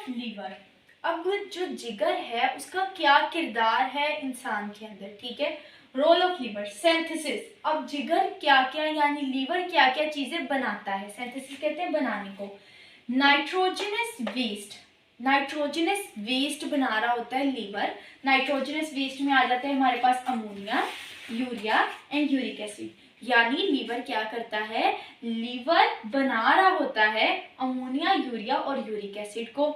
Of liver. अब जो जिगर है उसका क्या किरदार है इंसान के अंदर, ठीक है। Role of liver, synthesis. अब जिगर क्या क्या यानी लीवर क्या क्या चीजें बनाता है, सिंथेसिस कहते हैं बनाने को। नाइट्रोजनस वेस्ट, नाइट्रोजनस वेस्ट बना रहा होता है लीवर। नाइट्रोजनस वेस्ट में आ जाता है हमारे पास ammonia, urea and uric acid. यानी लीवर क्या करता है, लीवर बना रहा होता है अमोनिया, यूरिया और यूरिक एसिड को।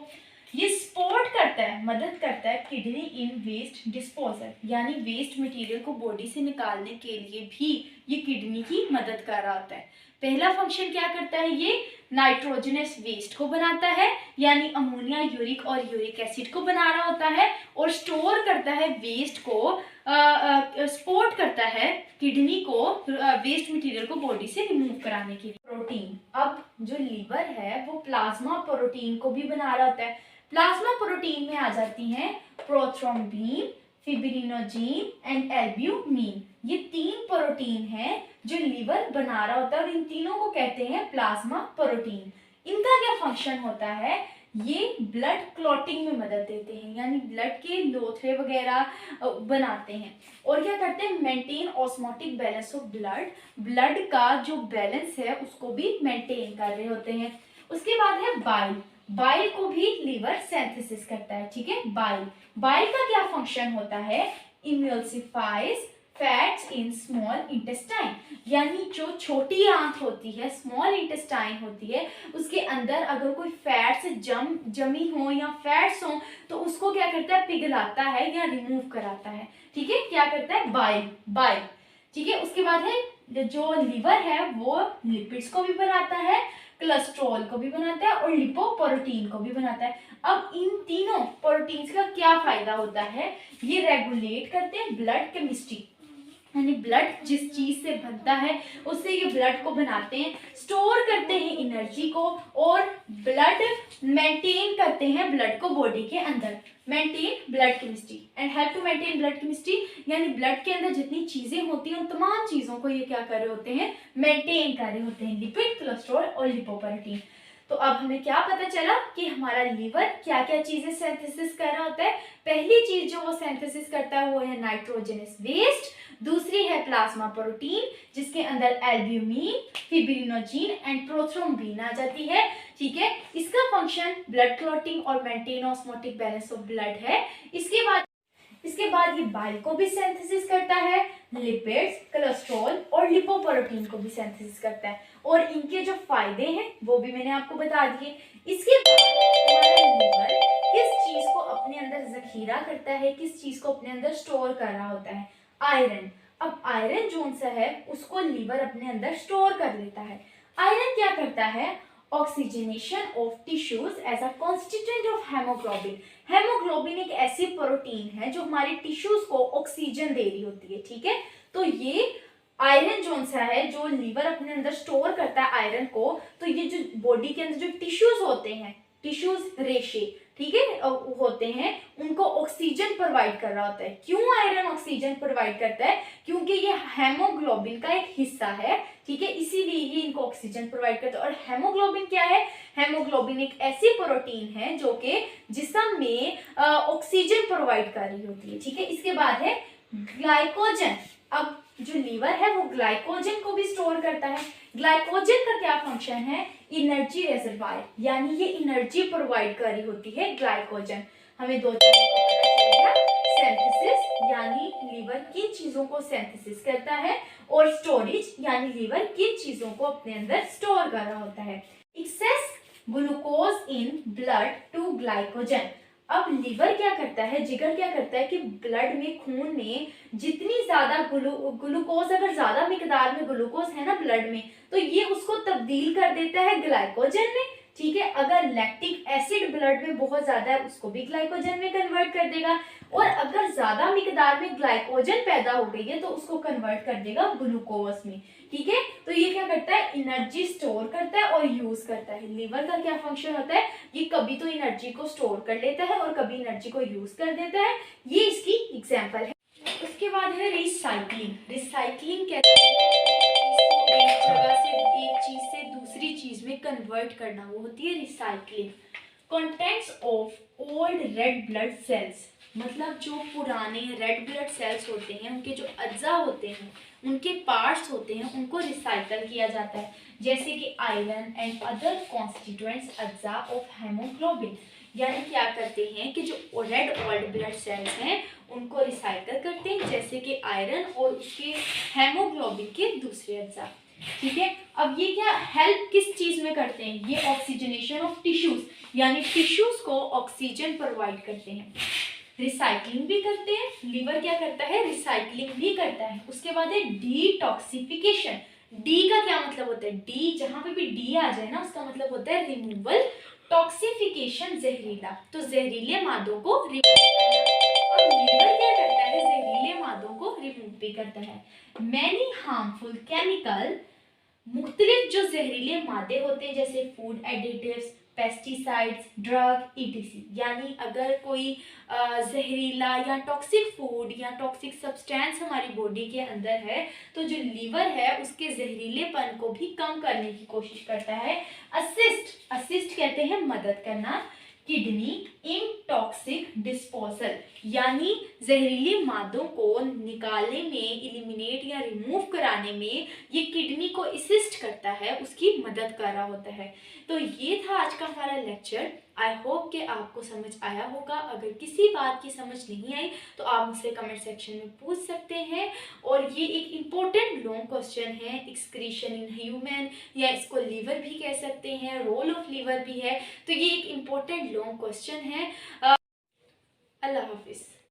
ये सपोर्ट करता है, मदद करता है किडनी इन वेस्ट डिस्पोजल, यानी वेस्ट मटेरियल को बॉडी से निकालने के लिए भी ये किडनी की मदद कर रहा होता है। पहला फंक्शन क्या करता है, ये नाइट्रोजनस वेस्ट को बनाता है, यानी अमोनिया, यूरिक और यूरिक एसिड को बना रहा होता है, और स्टोर करता है वेस्ट को, सपोर्ट करता है किडनी को वेस्ट मटेरियल को बॉडी से रिमूव कराने के लिए। प्रोटीन, अब जो लीवर है वो प्लाज्मा प्रोटीन को भी बना रहा होता है। प्लाज्मा प्रोटीन में आ जाती हैं प्रोथ्रोम्बीन, फिब्रिनोजेन एंड एल्ब्यूमिन। ये 3 प्रोटीन हैं जो लीवर बना रहा होता है और इन तीनों को कहते हैं प्लाज्मा प्रोटीन। इनका क्या फंक्शन होता है, ये ब्लड क्लॉटिंग में मदद देते हैं, यानी ब्लड के लोथड़े वगैरह बनाते हैं। और क्या करते हैं, maintain osmotic balance of blood, blood का जो बैलेंस है उसको भी मेंटेन कर रहे होते हैं। उसके बाद है बाइल, बाइल को भी लीवर सिंथेसिस करता है, ठीक है। बाइल, बाइल का क्या फंक्शन होता है, इमल्सिफाइज फैट्स इन स्मॉल इंटेस्टाइन, यानी जो छोटी आंत होती है, स्मॉल इंटेस्टाइन होती है, उसके अंदर अगर कोई फैट्स जमी हो या फैट्स हो तो उसको क्या करता है, पिघलाता है या रिमूव कराता है, ठीक है। क्या करता है, बाइल, बाइल, ठीक है। उसके बाद है जो लीवर है वो लिपिड्स को भी बनाता है, कोलेस्ट्रॉल को भी बनाता है और लिपोप्रोटीन को भी बनाता है। अब इन तीनों प्रोटीन्स का क्या फायदा होता है, ये रेगुलेट करते हैं ब्लड केमिस्ट्री, यानी ब्लड जिस चीज से बनता है उससे ये ब्लड को बनाते हैं, स्टोर करते हैं एनर्जी को, और ब्लड मेंटेन करते हैं ब्लड को बॉडी के अंदर। Maintain blood chemistry and help to maintain blood chemistry, यानी ब्लड के अंदर जितनी चीजें होती हैं उन तमाम चीजों को ये क्या कर रहे होते हैं, मेंटेन कर रहे होते हैं, लिपिड, कोलेस्ट्रॉल और लिपोप्रोटीन। तो अब हमें क्या पता चला कि हमारा लीवर क्या क्या चीजें सिंथेसिस कर रहा होता है। पहली चीज जो वो सिंथेसिस करता है वो है नाइट्रोजनस वेस्ट, दूसरी है प्लाज्मा प्रोटीन जिसके अंदर एल्ब्यूमिन, फिब्रिनोजेन एंड प्रोथ्रोम्बीन आ जाती है, ठीक है। इसका फंक्शन ब्लड क्लॉटिंग और maintain osmotic balance of blood है। इसके बाद ये बाइल को भी सिंथेसिस करता है, लिपिड्स, कोलेस्ट्रॉल और लिपोप्रोटीन को भी सिंथेसिस करता है, और इनके जो फायदे हैं वो भी मैंने आपको बता दिए। इसके बाद हमारा लीवर किस चीज को अपने अंदर जखीरा करता है, किस चीज को अपने अंदर स्टोर कर रहा होता है, आयरन। अब आयरन जो सा है उसको लीवर अपने अंदर स्टोर कर लेता है। आयरन क्या करता है, oxygenation of tissues as a constituent of haemoglobin. Haemoglobin एक ऐसी प्रोटीन है जो हमारे टिश्यूज को ऑक्सीजन दे रही होती है, ठीक है। तो ये आयरन जो सा है जो लीवर अपने अंदर स्टोर करता है आयरन को, तो ये जो बॉडी के अंदर जो टिश्यूज होते हैं, टिश्यूज रेशे, ठीक है, होते हैं, उनको ऑक्सीजन प्रोवाइड कर रहा होता है। क्यों आयरन ऑक्सीजन प्रोवाइड करता है, क्योंकि ये हेमोग्लोबिन का एक हिस्सा है, ठीक है, इसीलिए ये इनको ऑक्सीजन प्रोवाइड करता है। और हेमोग्लोबिन क्या है, हेमोग्लोबिन एक ऐसी प्रोटीन है जो कि जिस्म में ऑक्सीजन प्रोवाइड कर रही होती है, ठीक है। इसके बाद है ग्लाइकोजन। अब जो लीवर है वो ग्लाइकोजन को भी स्टोर करता है। ग्लाइकोजन का क्या फंक्शन है, एनर्जी रिजर्वायर, यानी ये एनर्जी प्रोवाइड कर रही होती है ग्लाइकोजन। हमें दो चीजों का पता चल गया, सिंथेसिस यानी लीवर किन चीजों को सिंथेसिस करता है, और स्टोरेज यानी लीवर किन चीजों को अपने अंदर स्टोर कर रहा होता है। Excess glucose in blood to glycogen. अब लीवर क्या करता है, जिगर क्या करता है कि ब्लड में, खून में जितनी ज्यादा ग्लूकोज, अगर ज्यादा मिकदार में ग्लूकोज है ना ब्लड में, तो ये उसको तब्दील कर देता है ग्लाइकोजन में, ठीक है। अगर लैक्टिक एसिड ब्लड में बहुत ज्यादा है उसको भी ग्लाइकोजन में कन्वर्ट कर देगा, और अगर ज्यादा मिकदार में ग्लाइकोजन पैदा हो गई है तो उसको कन्वर्ट कर देगा ग्लूकोज में, ठीक है। तो ये क्या करता है, एनर्जी स्टोर करता है और यूज करता है। लीवर का क्या फंक्शन होता है, ये कभी तो एनर्जी को स्टोर कर लेता है और कभी एनर्जी को यूज कर देता है, ये इसकी एग्जाम्पल है। उसके बाद है रिसाइक्लिंग। रिसाइक्लिंग कहते हैं एक जगह से, एक चीज से दूसरी चीज में कन्वर्ट करना, वो होती है recycling. Contents of old red blood cells, मतलब जो पुराने रेड ब्लड सेल्स होते हैं उनके जो अज्जा होते हैं, उनके पार्ट्स होते हैं, उनको रिसाइकल किया जाता है, जैसे कि आयरन एंड अदर कॉन्स्टिट्यूएंट्स अज्जा ऑफ हेमोग्लोबिन। यानी क्या करते हैं कि जो रेड ओल्ड ब्लड सेल्स हैं उनको रिसाइकल करते हैं, जैसे कि आयरन और उसके हेमोग्लोबिन के दूसरे अज्जा। ठीक है, अब ये क्या हेल्प किस चीज में करते हैं? ये ऑक्सीजनेशन ऑफ टिश्यूज, यानी टिश्यूज को ऑक्सीजन प्रोवाइड करते हैं। रिसाइकलिंग भी करते हैं, लीवर क्या करता है? रिसाइकलिंग भी करता है। उसके बाद है डिटॉक्सिफिकेशन। डी का क्या मतलब होता है? डी, जहां पे भी डी आ जाए ना उसका मतलब होता है रिमूवल। टॉक्सिफिकेशन जहरीला, तो जहरीले मादों को रिमूव करना। अब लीवर क्या करता है? जहरीले मादों को रिमूव भी करता है। मैनी हार्मफुल केमिकल, मुख्तलिफ जो जहरीले मादे होते हैं जैसे food additives, pesticides, drug etc. यानी अगर कोई जहरीला या टॉक्सिक फूड या टॉक्सिक सब्सटेंस हमारी बॉडी के अंदर है तो जो लीवर है उसके जहरीलेपन को भी कम करने की कोशिश करता है। असिस्ट कहते हैं मदद करना। किडनी इन टॉक्सिक डिस्पोजल, यानी जहरीले मादों को निकालने में, इलिमिनेट या रिमूव कराने में ये किडनी को असिस्ट करता है, उसकी मदद कर रहा होता है। तो ये था आज का हमारा लेक्चर। आई होप कि आपको समझ आया होगा। अगर किसी बात की समझ नहीं आई तो आप मुझसे कमेंट सेक्शन में पूछ सकते हैं। और ये एक इम्पोर्टेंट लॉन्ग क्वेश्चन है, एक्सक्रीशन इन ह्यूमन, या इसको लीवर भी कह सकते हैं, रोल ऑफ लीवर भी है। तो ये एक इम्पोर्टेंट लॉन्ग क्वेश्चन है। अल्लाह हाफिज़।